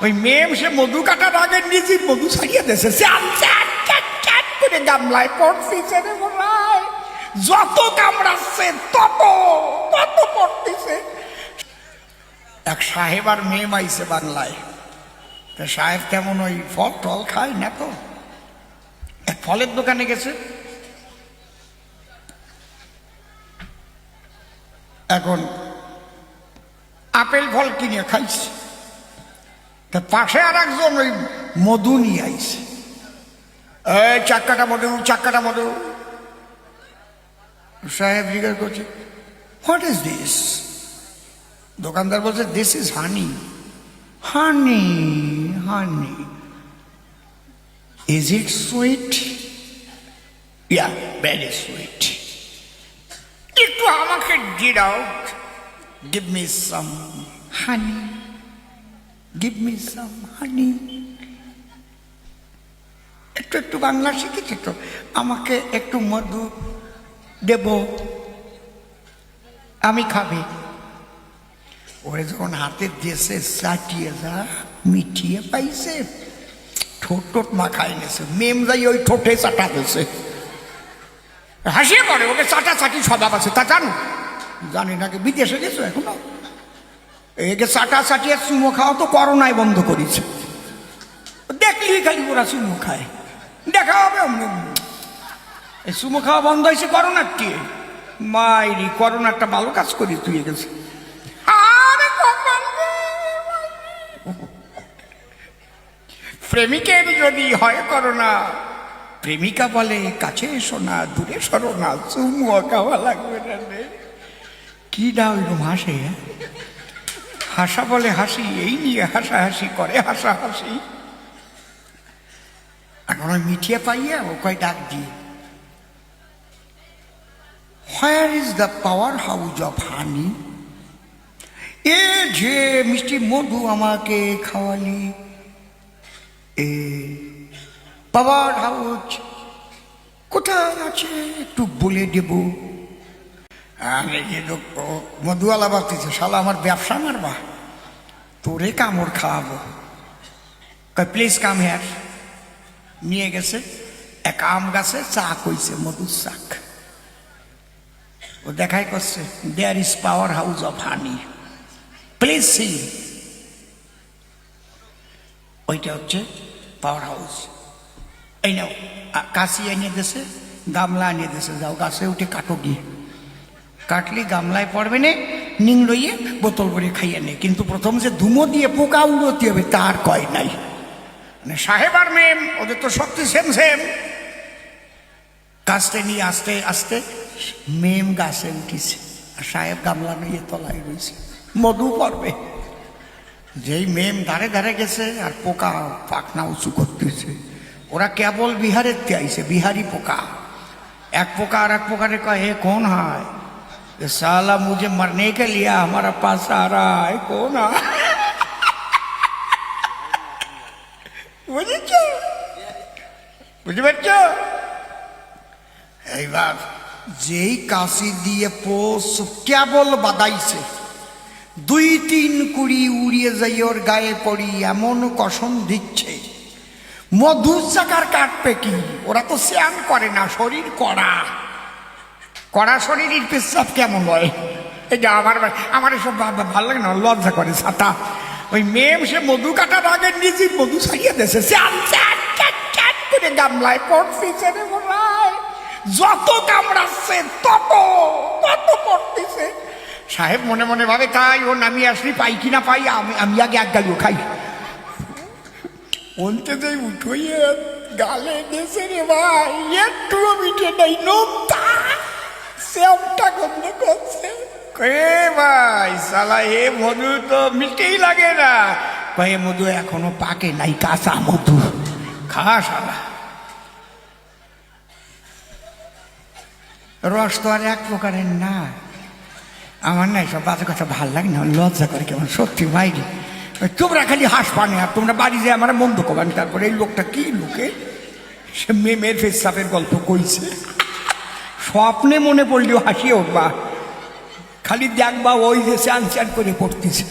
ওই মেম সে মধু কাটার আগে নিজের মধু ছাড়িয়ে দিয়েছে, করে গামলায় পড়তেছে রে বলায়, যত কামড়াচ্ছে তত তত পড়তেছে। এক সাহেব আর মেম আইছে বাংলায়। সাহেব কেমন ওই ফল টল খায় না, তো এক ফলের দোকানে গেছে। এখন আপেল ফল কিনে খাইছে, তা পাশে আর একজন ওই মধু নিয়ে আইছে। এই চাক্কাটা মধু, চাক্কাটা মধু। সাহেব জিজ্ঞাসা করছে, হোয়াট ইজ দিস? দোকানদার বলছে, this is honey. Honey honey, is it sweet? Yeah, very sweet. একটু আমাকে দিয়ে দাও, give me some honey, give me some honey। একটু একটু বাংলা শিখেছি তো, আমাকে একটু মধু দেব, আমি খাবে। ওরে যখন হাতে দিয়েছে, চাটিয়ে যা মিঠিয়ে পাইছে, ঠোঁট ঠোঁট মাখাই নেছে। মেম যাই ওই ঠোঁটে চাটা দিয়েছে, হাসিয়ে পড়ে। ওকে চাটা চাটি স্বভাব আছে, তা জানো? জানি নাকি, বিদেশে গেছো এখনো? একে চাটা চাটিয়ে চুমো খাওয়া তো করোনায় বন্ধ করেছে। দেখলি খালি ওরা চুমো খায়, দেখা হবে। এই চুমো খাওয়া বন্ধ হয়েছে করোনার কি? মাইরি, করোনারটা ভালো কাজ করি তুই গেছে। প্রেমিকের যদি হয় করোনা, প্রেমিকা বলে কাছে এসো না, দূরে সরো না, চুমো খাওয়া লাগবে না। কি না ওইরকম হাসে, হাসা বলে হাসি, এই নিয়ে হাসাহাসি করে, হাসাহাসি। এখন ওই মিঠিয়ে পাইয়া ও কয় ডাক দিয়ে, where is the power house of honey? এ যে মিষ্টি মধু আমাকে খাওয়ালি, এ পাওয়ার হাউস কোথায় আছে একটু বলে দেব। মধুওয়ালা ভাবতেছে, শালা আমার ব্যবসা মারবা, তোরে কামড় খাওয়াবো। Please come here. নিয়ে গেছে এক আম গাছে, চা কইছে, মধুর চাক। ও দেখাই করছে, there is power house of honey, please see. ওইটা হচ্ছে পাওয়ার হাউস। এই নাও, কাশি এনে দিয়েছে, গামলা এনে দিয়েছে, যাও গাছে উঠে কাটো গিয়ে। কাটলি গামলায় পড়বে না, নিং লইয়ে বোতল করে খাইয়ে নে। কিন্তু প্রথম যে ধুমো দিয়ে পোকা উড়তে হবে তার কয় নাই। মানে সাহেব আর মেম ওদের তো শক্তি সেম সেম। গাছতে নিয়ে আস্তে আস্তে মেম গাছে উঠিছে, আর সাহেব গামলা নিয়ে তলায় রয়েছে, মধু পড়বে। যেই মেম ধারে ধারে গেছে আর পোকা পাখনা উঁচু করতেছে। ওরা কেবল বিহারের তে আইছে, বিহারি পোকা। এক পোকা আর এক পোকারে কয়, হে কোন হয়? साला मुझे मरने के लिए हमारा पास आ रहा है, कौन है? বুঝতে পারছো? এইবার যেই কাশি দিয়ে পোষ কেবল বাদাইছে, 2-3 কুড়ি উড়িয়ে যাই ওর গায়ে পড়ি, এমন কসম দিচ্ছে মধুর চাকার কাটবে কি? ওরা তো স্নান করে না, শরীর কড়া কড়া শরীরের পেশাব কেমন হয়? এটা আমার এসব ভালো লাগে না, লজ্জা করে ছাতা। ওই মেম সে মধু কাটার আগে নিজের মধু ছাড়িয়ে দিয়েছে, করে গামলায় পড়তেছে রে বলায়, যত কামড়াচ্ছে তত তত পড়তেছে। সাহেব মনে মনে ভাবে, তাই ও নামিয়ে আসলি পাই কিনা পাই, আমি আগে এক গালিও খাই। বলতে যাই উঠোইয়ে গালে গেছে রে ভাই, একটুও মিটে নাই, নোমটা শ্যামটা গন্ধ করছে। কে ভাই শালা, এ মধু তো মিষ্টিই লাগে না। কয়ে মধু এখনো পাকে নাই, কাঁচা মধু খা শালা। রস তো আর এক প্রকারের না। আমার না এসব বাজে কথা ভাল লাগে না, লজ্জা করে কেমন, সত্যি ভাইরি। তোমরা খালি হাস পানে, আর তোমরা বাড়ি যে আমার মন্দ করবেন। তারপরে এই লোকটা কি লোকে সে মেমের ফেসাপের গল্প কইছে, স্বপ্নে মনে পড়লেও হাসিয়ে উঠবা। খালি দেখবা ওই যে চান চান করে পড়তেছে।